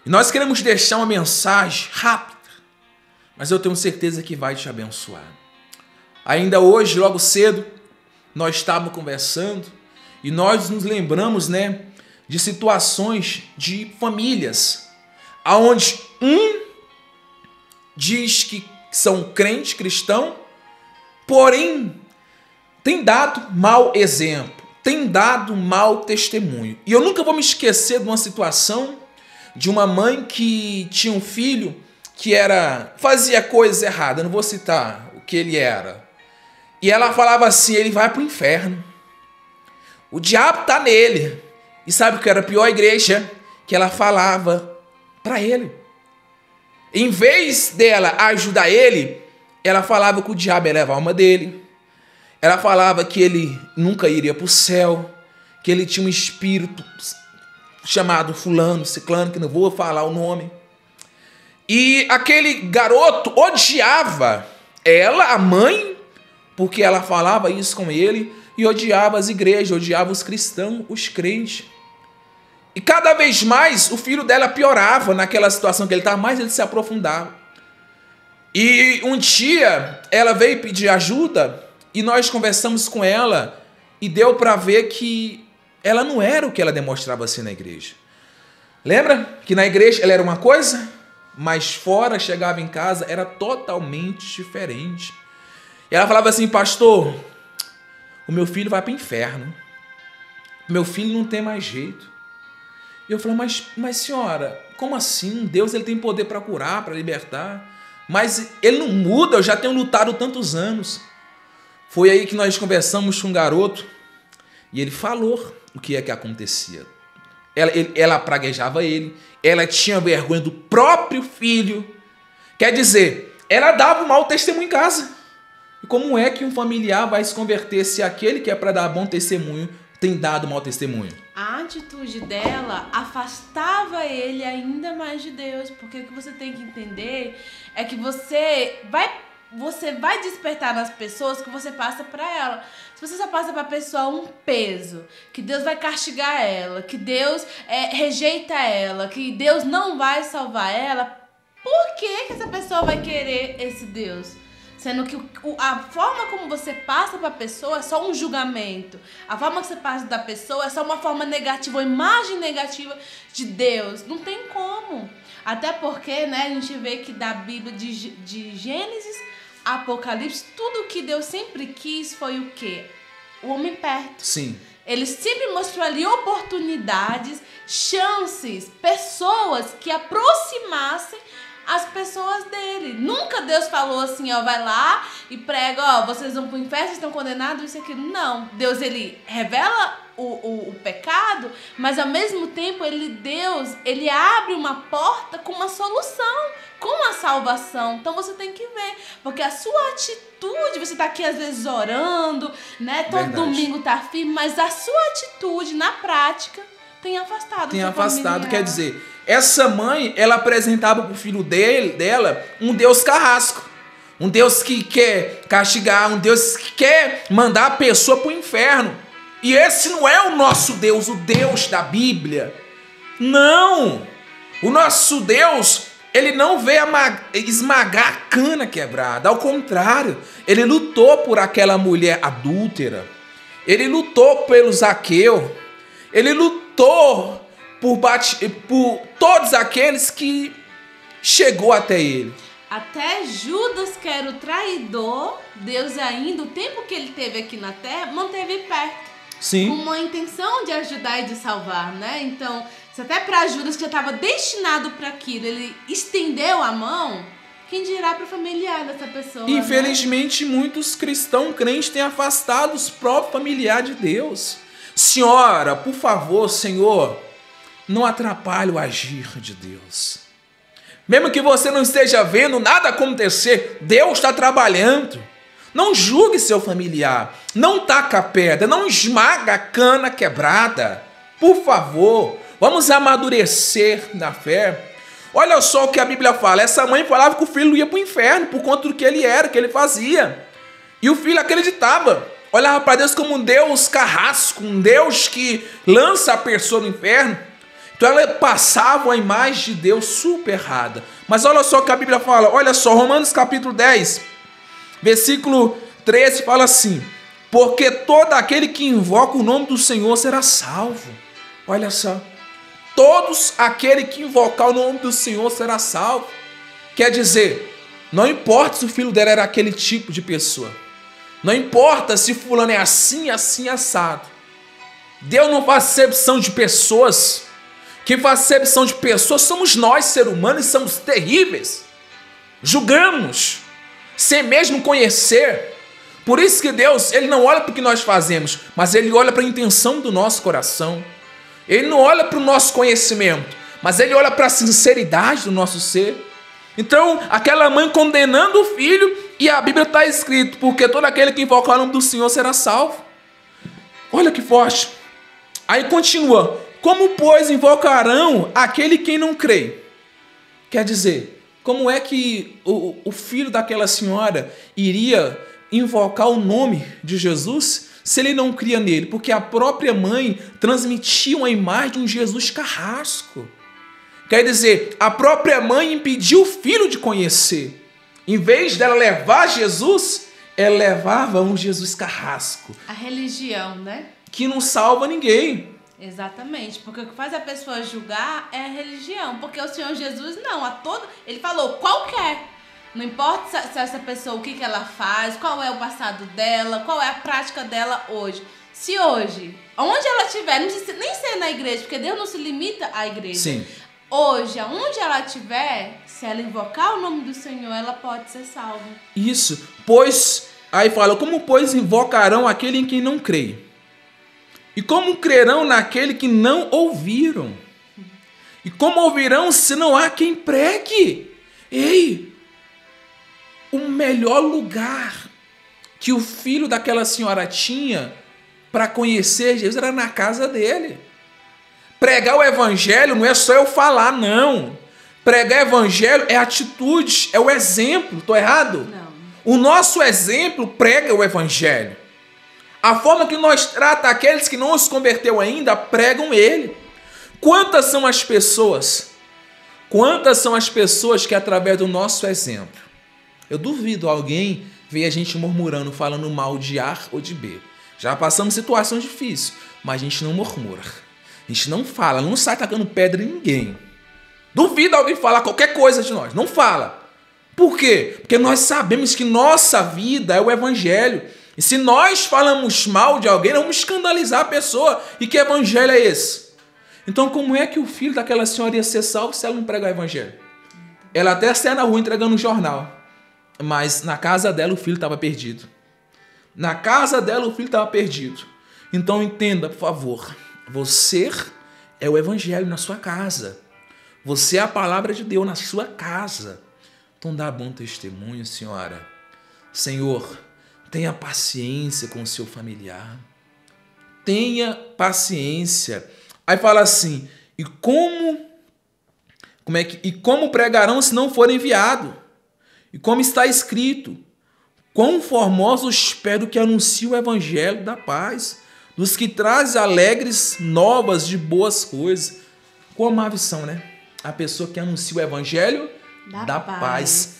E nós queremos deixar uma mensagem rápida, mas eu tenho certeza que vai te abençoar. Ainda hoje, logo cedo, nós estávamos conversando e nós nos lembramos, de situações de famílias, onde um diz que são crente, cristão, porém tem dado mau exemplo, tem dado mau testemunho. E eu nunca vou me esquecer de uma situação de uma mãe que tinha um filho que fazia coisa errada, eu não vou citar o que ele era. E ela falava assim, ele vai para o inferno. O diabo está nele. E sabe o que era pior, a igreja? Que ela falava para ele. Em vez dela ajudar ele, ela falava que o diabo ia levar a alma dele. Ela falava que ele nunca iria para o céu, que ele tinha um espírito chamado fulano, ciclano, que não vou falar o nome. E aquele garoto odiava ela, a mãe, porque ela falava isso com ele, e odiava as igrejas, odiava os cristãos, os crentes. E cada vez mais o filho dela piorava naquela situação que ele estava, mais ele se aprofundava. E um dia ela veio pedir ajuda e nós conversamos com ela e deu para ver que ela não era o que ela demonstrava assim na igreja. Lembra que na igreja ela era uma coisa, mas fora, chegava em casa, era totalmente diferente. E ela falava assim, pastor, o meu filho vai para o inferno. Meu filho não tem mais jeito. E eu falei, mas senhora, como assim? Deus ele tem poder para curar, para libertar. Mas ele não muda, eu já tenho lutado tantos anos. Foi aí que nós conversamos com um garoto e ele falou o que é que acontecia. Ela praguejava ele, ela tinha vergonha do próprio filho. Quer dizer, ela dava um mau testemunho em casa. E como é que um familiar vai se converter se aquele que é para dar bom testemunho tem dado mau testemunho? A atitude dela afastava ele ainda mais de Deus, porque o que você tem que entender é que você vai despertar nas pessoas que você passa para ela. Se você só passa para a pessoa um peso, que Deus vai castigar ela, que Deus rejeita ela, que Deus não vai salvar ela, por que essa pessoa vai querer esse Deus? Sendo que a forma como você passa para a pessoa é só um julgamento. A forma que você passa da pessoa é só uma forma negativa, uma imagem negativa de Deus. Não tem como. Até porque, a gente vê que da Bíblia de Gênesis, Apocalipse, tudo que Deus sempre quis foi o quê? O homem perto. Sim. Ele sempre mostrou ali oportunidades, chances, pessoas que aproximassem as pessoas dele. Nunca Deus falou assim, vai lá e prega, vocês vão pro inferno, vocês estão condenados, isso e aquilo. Não. Deus, ele revela o pecado, mas ao mesmo tempo, ele abre uma porta com uma solução, com a salvação. Então você tem que ver, porque a sua atitude, você tá aqui às vezes orando, todo domingo tá firme, mas a sua atitude na prática tem afastado. Tem afastado, quer dizer, essa mãe, ela apresentava para o filho dela um Deus carrasco. Um Deus que quer castigar, um Deus que quer mandar a pessoa para o inferno. E esse não é o nosso Deus, o Deus da Bíblia. Não! O nosso Deus, ele não veio esmagar a cana quebrada. Ao contrário, ele lutou por aquela mulher adúltera. Ele lutou pelo Zaqueu. Ele lutou por todos aqueles que chegou até ele. Até Judas, que era o traidor, Deus ainda, o tempo que ele teve aqui na terra, manteve perto. Sim. Com uma intenção de ajudar e de salvar, Então, se até para Judas, que já estava destinado para aquilo, ele estendeu a mão, quem dirá para o familiar dessa pessoa? Infelizmente, muitos cristãos crentes têm afastado os próprios familiares de Deus. Senhora, por favor, Senhor, não atrapalhe o agir de Deus. Mesmo que você não esteja vendo nada acontecer, Deus está trabalhando. Não julgue seu familiar, não taca a pedra, não esmaga a cana quebrada. Por favor, vamos amadurecer na fé. Olha só o que a Bíblia fala. Essa mãe falava que o filho ia para o inferno por conta do que ele era, que ele fazia. E o filho acreditava. Olhava para Deus como um Deus carrasco, um Deus que lança a pessoa no inferno. Então ela passava a imagem de Deus super errada. Mas olha só o que a Bíblia fala. Olha só, Romanos capítulo 10, versículo 13 fala assim: porque todo aquele que invoca o nome do Senhor será salvo. Olha só. Todos aquele que invocar o nome do Senhor será salvo. Quer dizer, não importa se o filho dela era aquele tipo de pessoa. Não importa se fulano é assim, assim, assado. Deus não faz acepção de pessoas. Quem faz acepção de pessoas somos nós, seres humanos, e somos terríveis. Julgamos, sem mesmo conhecer. Por isso que Deus, Ele não olha para o que nós fazemos, mas Ele olha para a intenção do nosso coração. Ele não olha para o nosso conhecimento, mas Ele olha para a sinceridade do nosso ser. Então, aquela mãe condenando o filho, e a Bíblia está escrito, porque todo aquele que invocar o nome do Senhor será salvo. Olha que forte. Aí continua: como, pois, invocarão aquele quem não crê? Quer dizer, como é que o filho daquela senhora iria invocar o nome de Jesus se ele não cria nele? Porque a própria mãe transmitia uma imagem de um Jesus carrasco. Quer dizer, a própria mãe impediu o filho de conhecer. Em vez dela levar Jesus, ela levava um Jesus carrasco. A religião, né? Que não salva ninguém. Exatamente, porque o que faz a pessoa julgar é a religião. Porque o Senhor Jesus, não, ele falou qualquer. Não importa se essa pessoa, o que ela faz, qual é o passado dela, qual é a prática dela hoje. Se hoje, onde ela estiver, não precisa nem ser na igreja, porque Deus não se limita à igreja. Sim. Hoje, aonde ela estiver, se ela invocar o nome do Senhor, ela pode ser salva. Isso, pois, aí fala, como pois invocarão aquele em quem não crê? E como crerão naquele que não ouviram? E como ouvirão se não há quem pregue? Ei, o melhor lugar que o filho daquela senhora tinha para conhecer Jesus era na casa dele. Pregar o evangelho não é só eu falar, não. Pregar o evangelho é atitude, é o exemplo. Estou errado? Não. O nosso exemplo prega o evangelho. A forma que nós tratamos aqueles que não se converteu ainda, pregam ele. Quantas são as pessoas? Quantas são as pessoas que através do nosso exemplo? Eu duvido alguém ver a gente murmurando, falando mal de A ou de B. Já passamos situações difíceis, mas a gente não murmura. A gente não fala, não sai tacando pedra em ninguém. Duvido alguém falar qualquer coisa de nós. Não fala. Por quê? Porque nós sabemos que nossa vida é o evangelho. E se nós falamos mal de alguém, nós vamos escandalizar a pessoa. E que evangelho é esse? Então, como é que o filho daquela senhora ia ser salvo se ela não pregar o evangelho? Ela até sai na rua entregando um jornal. Mas na casa dela o filho estava perdido. Na casa dela o filho estava perdido. Então entenda, por favor. Você é o evangelho na sua casa. Você é a palavra de Deus na sua casa. Então dá bom testemunho, senhora. Senhor, tenha paciência com o seu familiar. Tenha paciência. Aí fala assim, e como pregarão se não for enviado? E como está escrito, quão formosos os pés do que anuncia o evangelho da paz, dos que trazem alegres novas de boas coisas. Como a são, né? A pessoa que anuncia o evangelho da paz.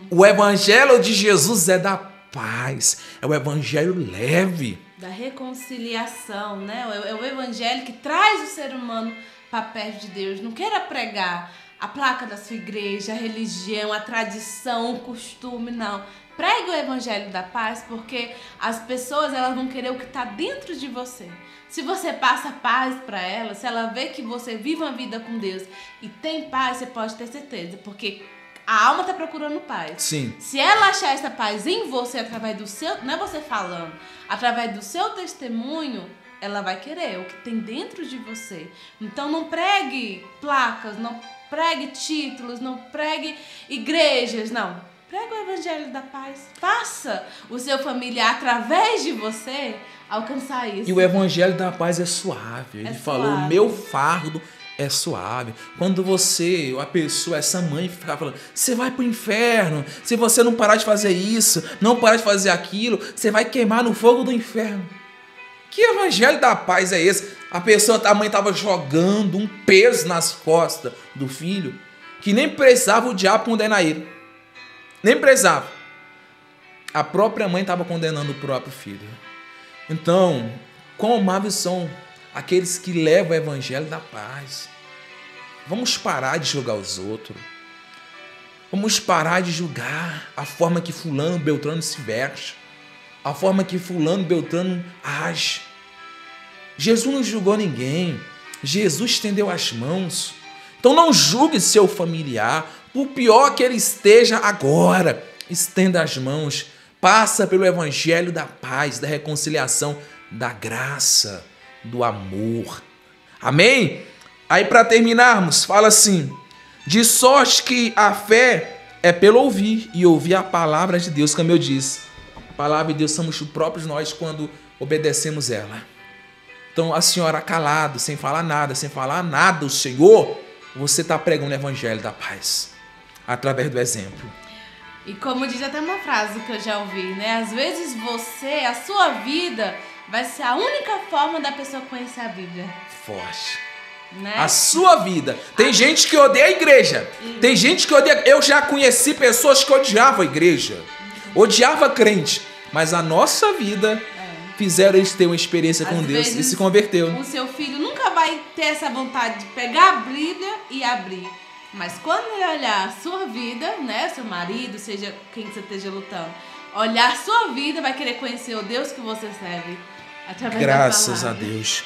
O evangelho de Jesus é da paz. É o evangelho leve. Da reconciliação, né? É o evangelho que traz o ser humano para perto de Deus. Não queira pregar a placa da sua igreja, a religião, a tradição, o costume, não. Pregue o evangelho da paz, porque as pessoas elas vão querer o que está dentro de você. Se você passa paz para elas, se ela vê que você vive uma vida com Deus e tem paz, você pode ter certeza, porque a alma está procurando paz. Sim. Se ela achar essa paz em você, através do seu, não é você falando, através do seu testemunho, ela vai querer o que tem dentro de você. Então não pregue placas, não pregue títulos, não pregue igrejas, não. Prega o evangelho da paz. Faça o seu familiar, através de você, alcançar isso. E o evangelho da paz é suave. Ele falou, o meu fardo é suave. Quando você, a pessoa, essa mãe ficar falando, você vai pro inferno, se você não parar de fazer isso, não parar de fazer aquilo, você vai queimar no fogo do inferno. Que evangelho da paz é esse? A mãe estava jogando um peso nas costas do filho que nem precisava o diabo condenar ele. Nem precisava. A própria mãe estava condenando o próprio filho. Então, quão amáveis são aqueles que levam o evangelho da paz. Vamos parar de julgar os outros. Vamos parar de julgar a forma que fulano, beltrano se veste. A forma que fulano, beltrano age. Jesus não julgou ninguém. Jesus estendeu as mãos. Então não julgue seu familiar, por pior que ele esteja agora. Estenda as mãos. Passa pelo evangelho da paz, da reconciliação, da graça, do amor. Amém? Aí para terminarmos, fala assim: de sorte que a fé é pelo ouvir, e ouvir a palavra de Deus, como eu disse. A palavra de Deus somos os próprios nós quando obedecemos ela. Então a senhora calado, sem falar nada, o Senhor, você está pregando o evangelho da paz, através do exemplo. E como diz até uma frase que eu já ouvi, né? Às vezes a sua vida vai ser a única forma da pessoa conhecer a Bíblia. Forte. Né? A sua vida. Tem gente que odeia a igreja. Tem gente que odeia. Eu já conheci pessoas que odiavam a igreja. Odiava crente. Mas a nossa vida fizeram eles ter uma experiência com Deus e se converteu. O seu filho nunca vai ter essa vontade de pegar a Bíblia e abrir. Mas quando ele olhar a sua vida, né, seu marido, seja quem você esteja lutando, olhar a sua vida, vai querer conhecer o Deus que você serve através da palavra. Graças a Deus.